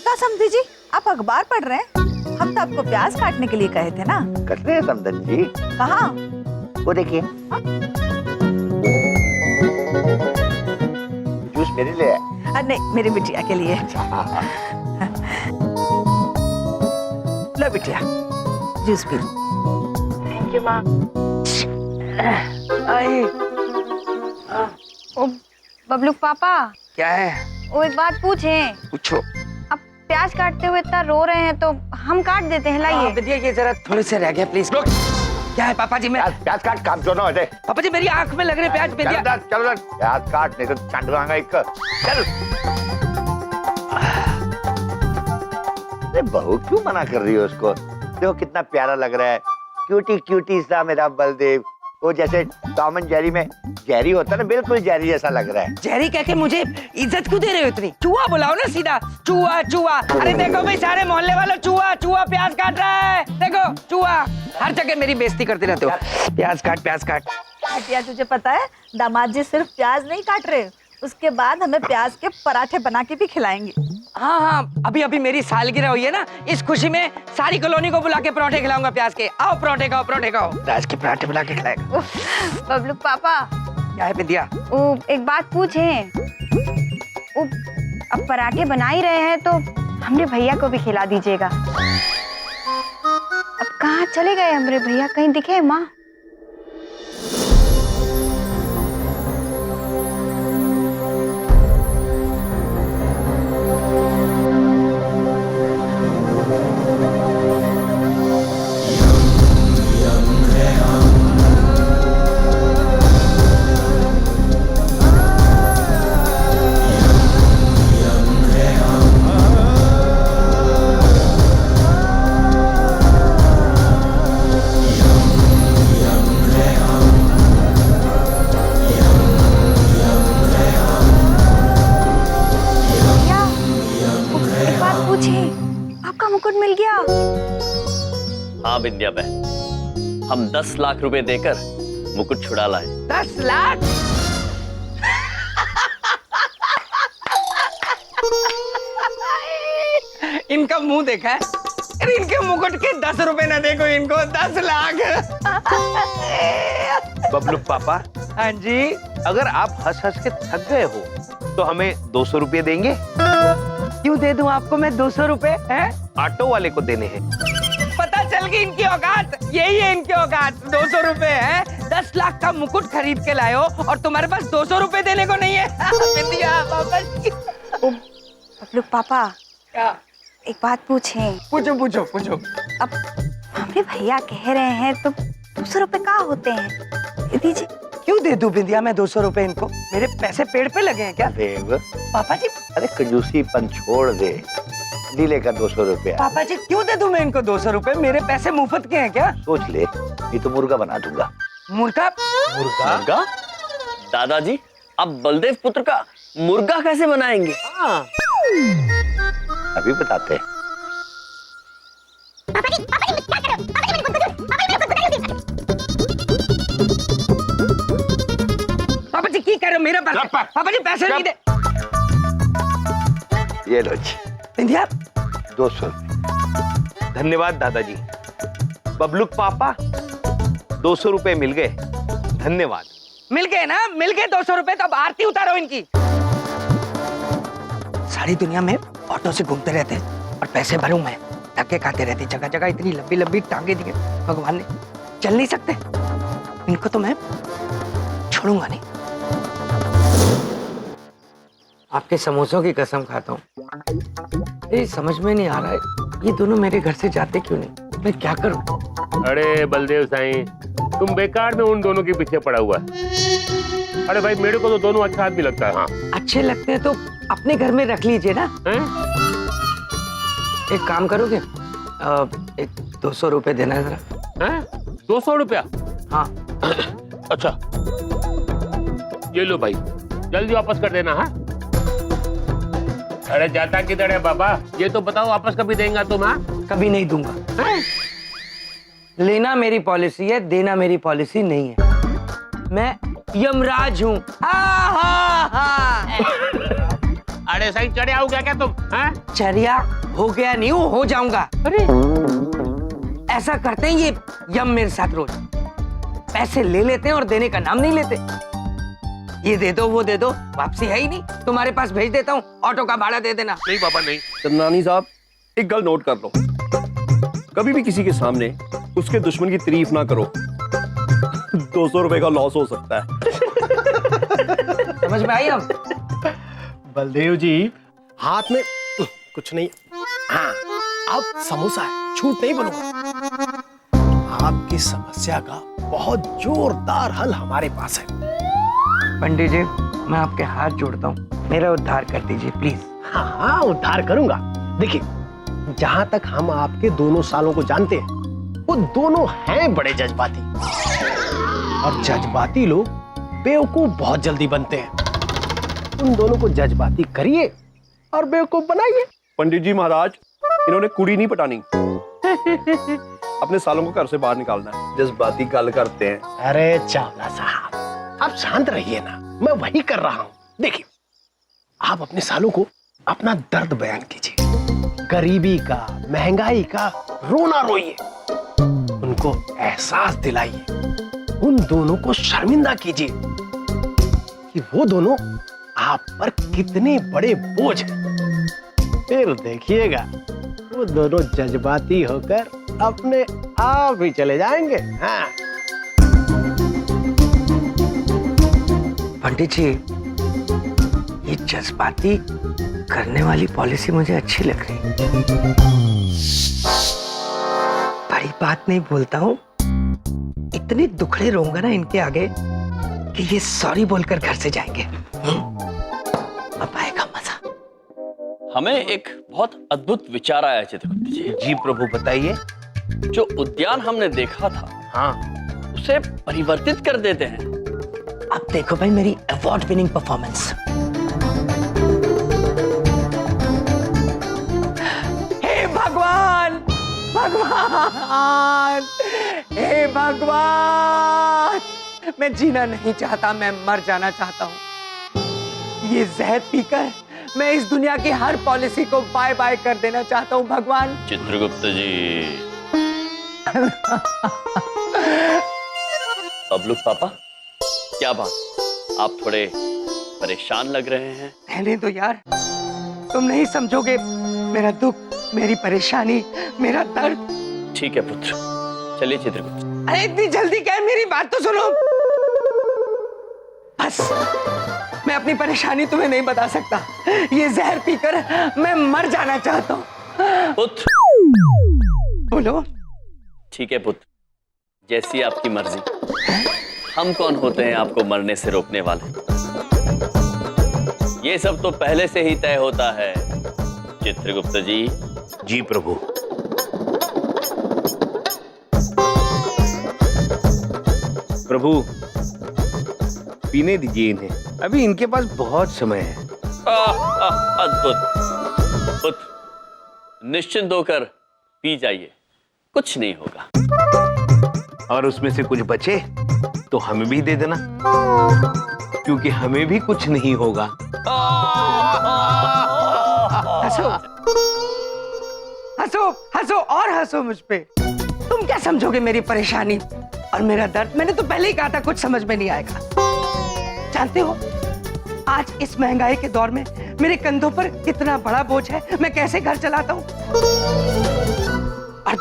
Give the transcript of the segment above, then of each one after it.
क्या समझी जी, आप अखबार पढ़ रहे हैं? हम तो आपको प्याज काटने के लिए कहे थे ना। कट रहे हैं समधन जी। कहाँ? वो देखिए, जूस मेरे लिए है। नहीं, मेरी बिटिया के लिए। लो बिटिया, जूस पी। थैंक यू माँ। ओ बबलू पापा। क्या है? वो एक बात पूछे। पूछो। अब प्याज काटते हुए इतना रो रहे हैं तो हम काट देते हैं। लाइए। विद्या, ये जरा थोड़े से रह गया प्लीज। क्या है पापा जी? मैं प्याज काट, काम क्यों ना हो जाए। पापा जी मेरी आंख में लग रहे प्याज। विद्या चलो प्याज काट, नहीं तो चंडवांगा एक। चल। अरे बहू क्यों मना कर रही हो उसको? देखो कितना प्यारा लग रहा है, क्यूटी क्यूटी सा मेरा बलदेव। वो जैसे टॉम एंड जेरी में जेरी होता है ना, बिल्कुल जेरी जैसा लग रहा है। जेरी कह के मुझे इज्जत क्यों दे रहे हो इतनी? चूहा बुलाओ ना सीधा, चूहा चूहा। अरे देखो भाई सारे मोहल्ले वालों, चूहा चूहा प्याज काट रहा है। देखो चूहा, हर जगह मेरी बेइज्जती करते रहते हो। प्याज काट, प्याज काट। बिटिया तुझे पता है, दामाद जी सिर्फ प्याज नहीं काट रहे, उसके बाद हमें प्याज के पराठे बना के भी खिलाएंगे। हाँ हाँ, अभी अभी मेरी सालगिरह हुई है ना, इस खुशी में सारी कॉलोनी को बुला के पराठे खिलाऊंगा प्याज के। आओ पराठे खाओ, पराठे खाओ। प्याज के पराठे बुला के खिलाएगा। बबलू पापा। क्या है विद्या? वो एक बात पूछे। वो अब पराठे बना ही रहे हैं तो हमरे भैया को भी खिला दीजिएगा। अब कहाँ चले गए हमरे भैया? कहीं दिखे माँ? आपका मुकुट मिल गया। हाँ विद्या बहन, हम 10 लाख रुपए देकर मुकुट छुड़ा लाए। 10 लाख? इनका मुंह देखा है? अरे इनके मुकुट के 10 रुपए ना देखो इनको, 10 लाख। बबलू पापा। हाँ जी। अगर आप हंस हंस के थक गए हो तो हमें 200 रुपए देंगे? क्यों दे दूं आपको मैं 200 रुपए? हैं? ऑटो वाले को देने हैं। पता चल गई इनकी औकात, यही है इनकी औकात। 200 रुपए है, 10 लाख का मुकुट खरीद के लाए हो और तुम्हारे पास 200 रुपए देने को नहीं है। बबलू पापा। क्या? एक बात पूछे। पूछो पूछो पूछो। अब हमरे भैया कह रहे हैं तो 200 रुपए कहाँ होते हैं? दीजिए। क्यों दे दूं बिंदिया मैं 200 रुपए इनको? मेरे पैसे पेड़ पे लगे हैं क्या? देव, पापा जी। अरे कंजूसीपन छोड़ दे, नीले का 200 रुपया। पापा जी क्यों दे दूं मैं इनको 200 रुपए? मेरे पैसे मुफ्त के हैं क्या? सोच ले, नहीं तो मुर्गा बना दूंगा। मुर्गा? मुर्गा? दादाजी, आप बलदेव पुत्र का मुर्गा कैसे बनाएंगे? अभी बताते हैं। पापा जी की कह रहे हो? मेरा पैसा? पापा जी पैसे नहीं दे। ये लो जी, बिंदिया 200 रुपये। धन्यवाद दादाजी। बबलू पापा, 200 रुपए मिल गए। धन्यवाद। मिल गए ना? मिल गए 200 रुपए। तो अब आरती उतारो इनकी। सारी दुनिया में ऑटो से घूमते रहते और पैसे भरूं मैं, धक्के खाते रहते जगह जगह। इतनी लंबी लंबी टांगे दिए भगवान ने, चल नहीं सकते। इनको तो मैं छोड़ूंगा नहीं। आपके समोसों की कसम खाता हूँ। ये समझ में नहीं आ रहा है, ये दोनों मेरे घर से जाते क्यों नहीं? मैं क्या करूं? अरे बलदेव साईं, तुम बेकार में उन दोनों के पीछे पड़ा हुआ है। अरे भाई मेरे को तो दोनों अच्छा आदमी लगता है। हाँ अच्छे लगते हैं तो अपने घर में रख लीजिए ना। एक काम करोगे, एक 200 रुपए देना जरा। 200 रुपया? हाँ। अच्छा ये लो भाई, जल्दी वापस कर देना। हाँ अरे जाता किधर है बाबा, ये तो बताओ वापस कभी देंगे तुम? हाँ कभी नहीं दूंगा। लेना मेरी पॉलिसी है, देना मेरी पॉलिसी नहीं है। मैं यमराज हूँ। घोड़े से ही चढ़े आओगे क्या तुम? हाँ? चरिया हो गया नहीं हूँ, हो जाऊंगा। अरे ऐसा करते हैं ये यम मेरे साथ रोज। पैसे ले लेते हैं और देने का नाम नहीं लेते। ये दे दो वो दे दो, वापसी है ही नहीं। तुम्हारे पास भेज देता हूँ, ऑटो का भाड़ा दे देना। नहीं बाबा नहीं। चंदनानी साहब, एक गल नोट कर लो, कभी भी किसी के सामने उसके दुश्मन की तारीफ ना करो। 200 रुपए का लॉस हो सकता है। समझ में आई हम? बलदेव जी, हाथ में कुछ नहीं। हाँ, अब समोसा है, झूठ नहीं बोलूंगा। आपकी समस्या का बहुत जोरदार हल हमारे पास है। पंडित जी, मैं आपके हाथ जोड़ता हूँ, मेरा उद्धार कर दीजिए प्लीज। हाँ हाँ, उद्धार करूंगा। देखिए, जहां तक हम आपके दोनों सालों को जानते हैं, वो दोनों हैं बड़े जज्बाती, और जज्बाती लोग बेवकूफ बहुत जल्दी बनते हैं। उन दोनों को जज्बाती करिए और बेवकूफ बनाइए। पंडित जी महाराज, इन्होंने कुड़ी नहीं पटानी, अपने सालों को घर से बाहर निकालना है। जज्बाती गल करते हैं। अरे चावला साहब, आप शांत रहिए ना, मैं वही कर रहा हूँ। देखिए, आप अपने सालों को अपना दर्द बयान कीजिए, गरीबी का, महंगाई का रोना रोइए, उनको एहसास दिलाइए, उन दोनों को शर्मिंदा कीजिए कि वो दोनों आप पर कितने बड़े बोझ हैं। फिर देखिएगा, वो दोनों जज्बाती होकर अपने आप ही चले जाएंगे। हाँ। पंडित जी, ये जज्बाती करने वाली पॉलिसी मुझे अच्छी लग रही। बड़ी बात नहीं बोलता हूँ, इतने दुखड़े रहूंगा ना इनके आगे कि ये सॉरी बोलकर घर से जाएंगे। अब आएगा मजा। हमें एक बहुत अद्भुत विचार आया चित्रगुप्त जी। जी प्रभु बताइए। जो उद्यान हमने देखा था, हाँ, उसे परिवर्तित कर देते हैं। अब देखो भाई मेरी अवार्ड विनिंग परफॉर्मेंस। हे भगवान, भगवान, हे भगवान, मैं जीना नहीं चाहता, मैं मर जाना चाहता हूँ। ये जहर पीकर मैं इस दुनिया की हर पॉलिसी को बाय बाय कर देना चाहता हूँ भगवान। चित्रगुप्त जी। बबलू पापा, क्या बात, आप थोड़े परेशान लग रहे हैं। रहने दो यार, तुम नहीं समझोगे मेरा दुख, मेरी परेशानी, मेरा दर्द। ठीक है पुत्र, चलिए चित्रगुप्त। अरे इतनी जल्दी क्या है, मेरी बात तो सुनो। बस मैं अपनी परेशानी तुम्हें नहीं बता सकता। ये जहर पीकर मैं मर जाना चाहता हूँ। पुत्र। बोलो। ठीक है पुत्र, जैसी आपकी मर्जी। हम कौन होते हैं आपको मरने से रोकने वाले? ये सब तो पहले से ही तय होता है चित्रगुप्त जी। जी प्रभु। प्रभु, पीने दीजिए इन्हें, अभी इनके पास बहुत समय है। अद्भुत। पुत्र, निश्चिंत होकर पी जाइए, कुछ नहीं होगा। और उसमें से कुछ बचे तो हमें भी दे देना, क्योंकि हमें भी कुछ नहीं होगा। हंसो, हंसो, हंसो और हंसो मुझ पे। तुम क्या समझोगे मेरी परेशानी और मेरा दर्द? मैंने तो पहले ही कहा था कुछ समझ में नहीं आएगा। जानते हो, आज इस महंगाई के दौर में मेरे कंधों पर कितना बड़ा बोझ है, मैं कैसे घर चलाता हूँ। और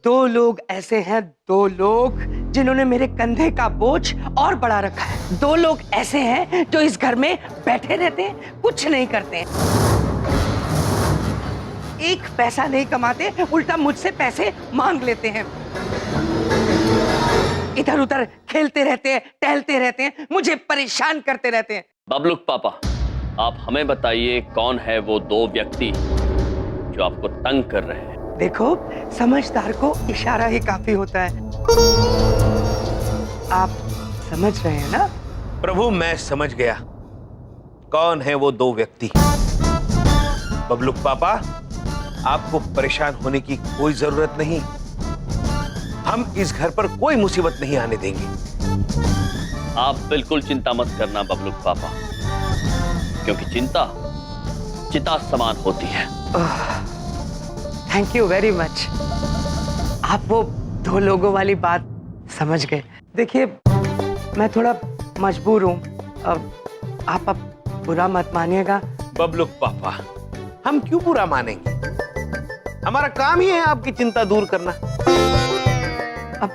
दो लोग ऐसे हैं, दो लोग जिन्होंने मेरे कंधे का बोझ और बढ़ा रखा है। दो लोग ऐसे हैं जो इस घर में बैठे रहते हैं, कुछ नहीं करते हैं, एक पैसा नहीं कमाते, उल्टा मुझसे पैसे मांग लेते हैं, इधर उधर खेलते रहते हैं, टहलते रहते हैं, मुझे परेशान करते रहते हैं। बबलूक पापा, आप हमें बताइए कौन है वो दो व्यक्ति जो आपको तंग कर रहे हैं? देखो, समझदार को इशारा ही काफी होता है। आप समझ रहे हैं ना? प्रभु, मैं समझ गया कौन है वो दो व्यक्ति। बबलूक पापा, आपको परेशान होने की कोई जरूरत नहीं। हम इस घर पर कोई मुसीबत नहीं आने देंगे। आप बिल्कुल चिंता मत करना बबलूक पापा। क्योंकि चिंता चिता समान होती है। Thank you very much. आप वो 2 लोगों वाली बात समझ गए। देखिए मैं थोड़ा मजबूर हूँ, आप बुरा मत मानिएगा। बबलुक पापा, हम क्यों बुरा मानेंगे? हमारा काम ही है आपकी चिंता दूर करना। अब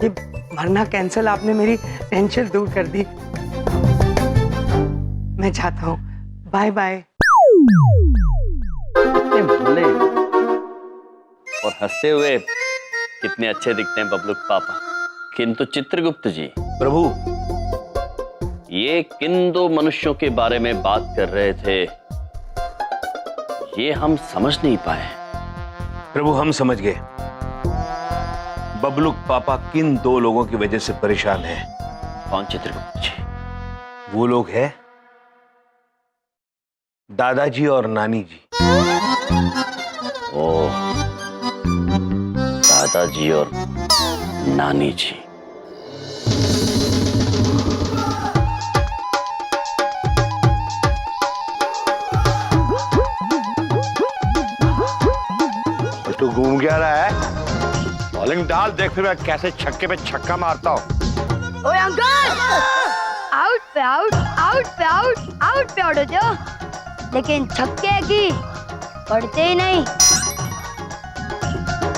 ये मरना कैंसिल, आपने मेरी टेंशन दूर कर दी। मैं जाता हूँ, बाय बाय। कितने भोले और हंसते हुए कितने अच्छे दिखते हैं बबलुक पापा। किंतु चित्रगुप्त जी, प्रभु, ये किन 2 मनुष्यों के बारे में बात कर रहे थे, ये हम समझ नहीं पाए। प्रभु हम समझ गए। बबलुक पापा किन 2 लोगों की वजह से परेशान हैं। कौन चित्रगुप्त जी? वो लोग हैं दादाजी और नानी जी। ओह, दादाजी और नानी जी। तू घूम क्या रहा है? बॉलिंग डाल, देख फिर मैं कैसे छक्के पे छक्का मारता हूँ। ओए अंकल, आउट पे आउट, आउट पे आउट, आउट पे आउट हो जाओ, लेकिन छक्के की पड़ते ही नहीं।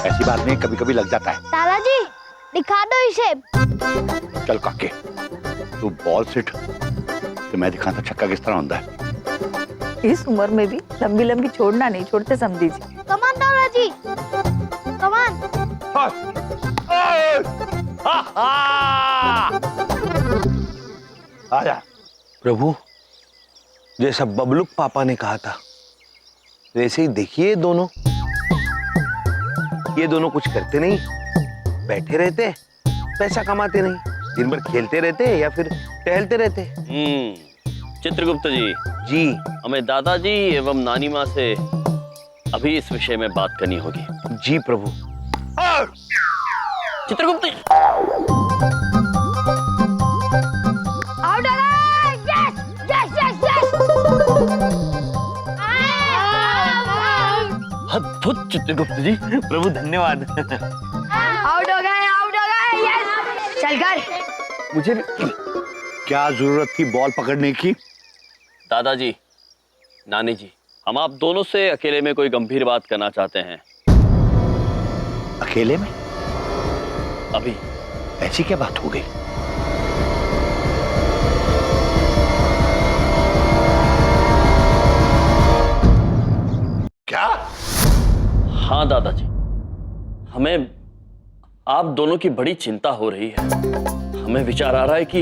ऐसी बात नहीं, कभी कभी लग जाता है। दादाजी दिखा दो इसे। चल काके, तू बॉल सिट तो मैं दिखाता छक्का किस तरह होता है। इस उम्र में भी लंबी लंबी छोड़ना नहीं छोड़ते समझी जी। कमान दादाजी, कमान। आजा। प्रभु, जैसा बबलुक पापा ने कहा था वैसे ही देखिए ये दोनों कुछ करते नहीं, बैठे रहते, पैसा कमाते नहीं, दिन भर खेलते रहते या फिर टहलते रहते। चित्रगुप्त जी, जी हमें दादाजी एवं नानी माँ से अभी इस विषय में बात करनी होगी। जी प्रभु। चित्रगुप्त जी, आउट आ गया। Yes yes yes yes. अद्भुत चित्रगुप्त जी, प्रभु धन्यवाद। आउट हो गए, यस। चल कर। मुझे भी क्या जरूरत थी बॉल पकड़ने की? दादाजी, नानी जी, हम आप दोनों से अकेले में कोई गंभीर बात करना चाहते हैं। अकेले में? अभी ऐसी क्या बात हो गई? क्या? हाँ दादाजी, हमें आप दोनों की बड़ी चिंता हो रही है। हमें विचार आ रहा है कि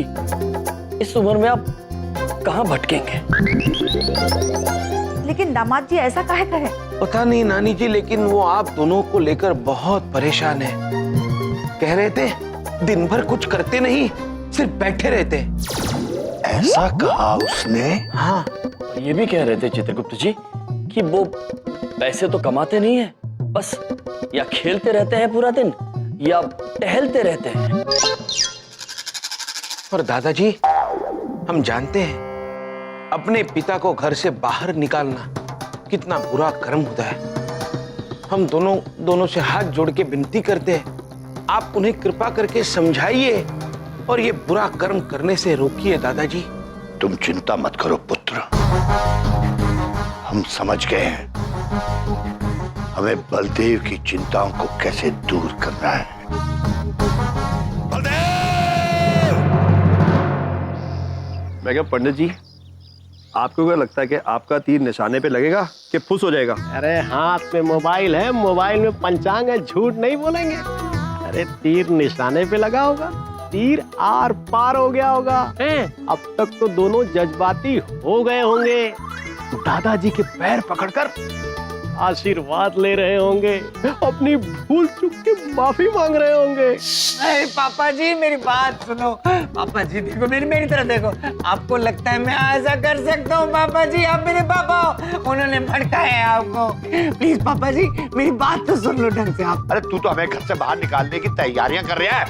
इस उम्र में आप कहाँ भटकेंगे। लेकिन दामाद जी ऐसा काहे कहे? पता नहीं नानी जी, लेकिन वो आप दोनों को लेकर बहुत परेशान है। कह रहे थे दिन भर कुछ करते नहीं, सिर्फ बैठे रहते। ऐसा कहा उसने? हाँ, ये भी कह रहे थे चित्रगुप्त जी कि वो पैसे तो कमाते नहीं है, बस या खेलते रहते हैं पूरा दिन या टहलते रहते हैं। और दादाजी, हम जानते हैं अपने पिता को घर से बाहर निकालना कितना बुरा कर्म होता है। हम दोनों से हाथ जोड़ के विनती करते हैं, आप उन्हें कृपा करके समझाइए और ये बुरा कर्म करने से रोकिए। दादाजी, तुम चिंता मत करो पुत्र, हम समझ गए हैं हमें बलदेव की चिंताओं को कैसे दूर करना है। बलदेव! मैं क्या पंडित जी, आपको क्या लगता है कि आपका तीर निशाने पे लगेगा कि फुस हो जाएगा? अरे हाथ में मोबाइल है, मोबाइल में पंचांग है, झूठ नहीं बोलेंगे। अरे तीर निशाने पे लगा होगा, तीर आर पार हो गया होगा। अब तक तो दोनों जज्बाती हो गए होंगे, दादाजी के पैर पकड़कर आशीर्वाद ले रहे होंगे, अपनी भूल चूक के माफी मांग रहे होंगे। अरे पापा जी मेरी बात सुनो। पापा जी देखो, मेरी तरफ देखो। आपको लगता है मैं ऐसा कर सकता हूँ? पापा जी आप मेरे पापा हो, उन्होंने भड़काया है आपको। प्लीज पापा जी मेरी बात तो सुन लो ढंग से आप। अरे तू तो हमें घर से बाहर निकालने की तैयारियां कर रहा है।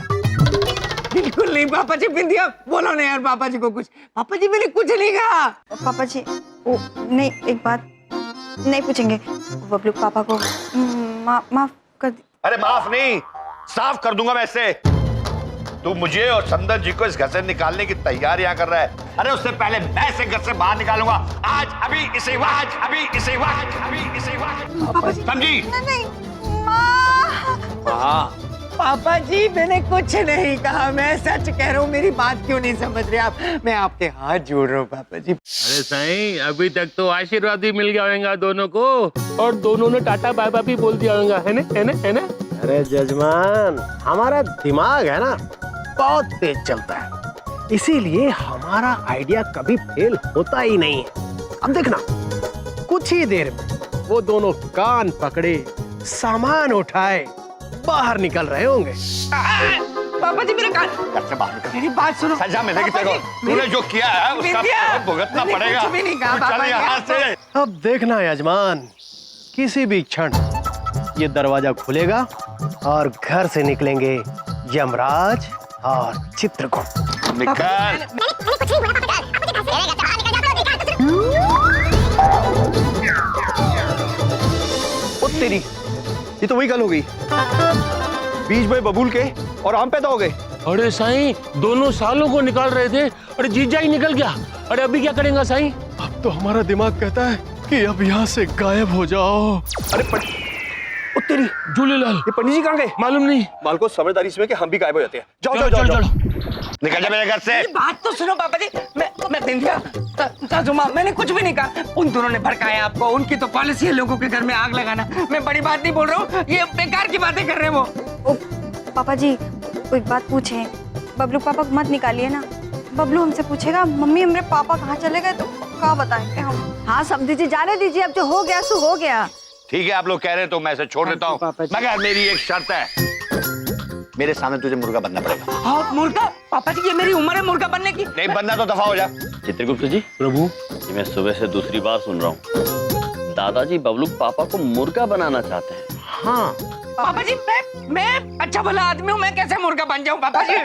बिल्कुल नहीं पापा जी, बिंदिया बोलो ना यार पापा जी को कुछ। पापा जी मैंने कुछ नहीं कहा। पापा जी ओ नहीं, एक बात नहीं पूछेंगे। बबलू पापा को माफ कर अरे माफ नहीं, साफ कर दूंगा मैं इससे। तू मुझे और संदन जी को इस घर से निकालने की तैयारियां कर रहा है। अरे उससे पहले मैं इसे घर से बाहर निकालूंगा। आज, अभी, इसी वक्त, अभी, इसी वक्त, अभी, इसी वक्त। समझी? नहीं, माँ। हाँ। पापा जी मैंने कुछ नहीं कहा, मैं सच कह रहा हूँ, मेरी बात क्यों नहीं समझ रहे आप? मैं आपके हाथ जोड़ रहा हूँ पापा जी। अरे साईं, अभी तक तो आशीर्वाद ही मिल गया होगा दोनों को, और दोनों ने टाटा बाय बाय भी बोल दिया होगा, है ना, है ना, है ना? अरे जजमान, हमारा दिमाग है ना बहुत तेज चलता है, इसीलिए हमारा आइडिया कभी फेल होता ही नहीं है। अब देखना, कुछ ही देर में वो दोनों कान पकड़े, सामान उठाए, बाहर निकल रहे होंगे। पापा जी मेरे कान, घर से बाहर निकल। मेरी बात सुनो। सजा मिलेगी तेरे को। तूने जो किया है उसका फल भुगतना पड़ेगा। कुछ भी नहीं कहा तू पापा चल जी, यहाँ से। अब देखना यजमान, किसी भी क्षण ये दरवाजा खुलेगा और घर से निकलेंगे यमराज और चित्रगुप्त। निकल। ओ तेरी, ये तो वही गल हो गई। बीज में बबूल के और आम पैदा हो गए। अरे साईं, दोनों सालों को निकाल रहे थे, अरे जीजा ही निकल गया। अरे अभी क्या करेंगे साईं? अब तो हमारा दिमाग कहता है कि अब यहाँ से गायब हो जाओ। अरे ओ तेरी, झूलेलाल, ये पंडित जी कहाँ गए? मालूम नहीं। माल को समझदारी से कि हम भी गायब हो जाते हैं। जाओ चलो जाओ चलो जाओ, चलो। निकल जा मेरे घर से। मेरी बात तो सुनो पापा जी, मैं दिंदिया ताजुमा, मैंने कुछ भी नहीं कहा। उन दोनों ने भड़काया आपको, उनकी तो पॉलिसी है लोगों के घर में आग लगाना। मैं बड़ी बात नहीं बोल रहा हूँ, ये बेकार की बातें कर रहे हैं वो। ओ पापा जी, कोई बात पूछे, बबलू पापा को मत निकालिए ना। बबलू हमसे पूछेगा मम्मी हमारे पापा कहाँ चले गए, तो क्या बताएंगे हम? हाँ समझी जी, जाने दीजिए, अब जो हो गया सो हो गया। ठीक है, आप लोग कह रहे हैं तो मैं इसे छोड़ देता हूँ, मगर मेरी एक शर्त है, मेरे सामने तुझे मुर्गा बनना पड़ेगा। हाँ मुर्गा? पापा जी ये मेरी उम्र है मुर्गा बनने की। नहीं बनना तो दफा हो जा। चित्रगुप्त जी, प्रभु, ये मैं सुबह से दूसरी बार सुन रहा हूँ, दादाजी बबलू पापा को मुर्गा बनाना चाहते हैं। हाँ पापा जी मैं अच्छा भला आदमी हूँ, मैं कैसे मुर्गा बन जाऊँ पापा जी?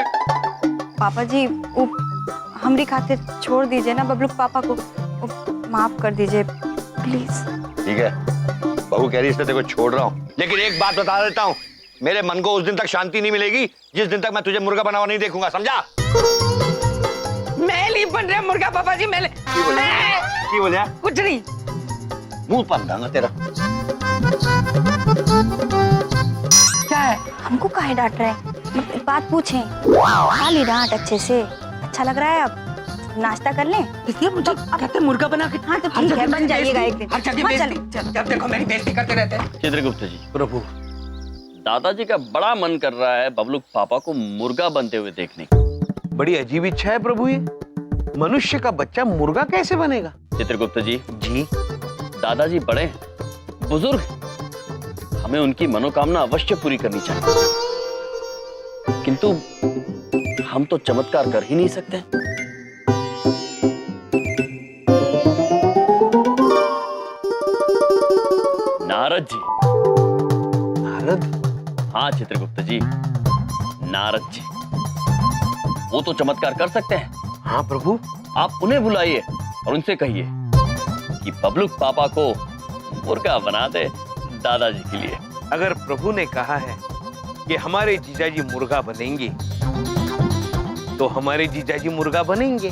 पापा जी हमारी खातिर छोड़ दीजिए ना बबलू पापा को, माफ कर दीजिए प्लीज। ठीक है, बहू कह रही इसलिए तेरे को छोड़ रहा हूँ, लेकिन एक बात बता देता हूँ, मेरे मन को उस दिन तक शांति नहीं मिलेगी जिस दिन तक मैं तुझे मुर्गा बना हुआ नहीं देखूंगा, समझा? मैं नहीं बन रहा मुर्गा पापा जी, मैं की बोलिया? कुछ नहीं। मुंह बंद दूंगा तेरा। क्या है? हमको काहे डांट रहे हैं? एक बात पूछें, खाली डांट अच्छे से, अच्छा लग रहा है? अब नाश्ता कर लें? इसलिए मुझे कहते मुर्गा बना के। हाँ तो ठीक है, बन जाइएगा एक दिन। हर जगह हाँ, बेइज्जती। जब देखो मेरी बेइज्जती करते रहते हैं। चित्रगुप्त जी, प्रभु, दादाजी का बड़ा मन कर रहा है बबलू पापा को मुर्गा बनते हुए देखने की। बड़ी अजीब इच्छा है प्रभु, ये मनुष्य का बच्चा मुर्गा कैसे बनेगा? चित्रगुप्त जी, जी, दादाजी बड़े हैं, बुजुर्ग, हमें उनकी मनोकामना अवश्य पूरी करनी चाहिए, किंतु हम तो चमत्कार कर ही नहीं सकते। नारद जी। नारद? हाँ चित्रगुप्त जी, नारद जी, वो तो चमत्कार कर सकते हैं। हाँ प्रभु। आप उन्हें बुलाइए और उनसे कहिए कि बबलू पापा को मुर्गा बना दे दादाजी के लिए। अगर प्रभु ने कहा है कि हमारे जीजाजी मुर्गा बनेंगे, तो हमारे जीजाजी मुर्गा बनेंगे।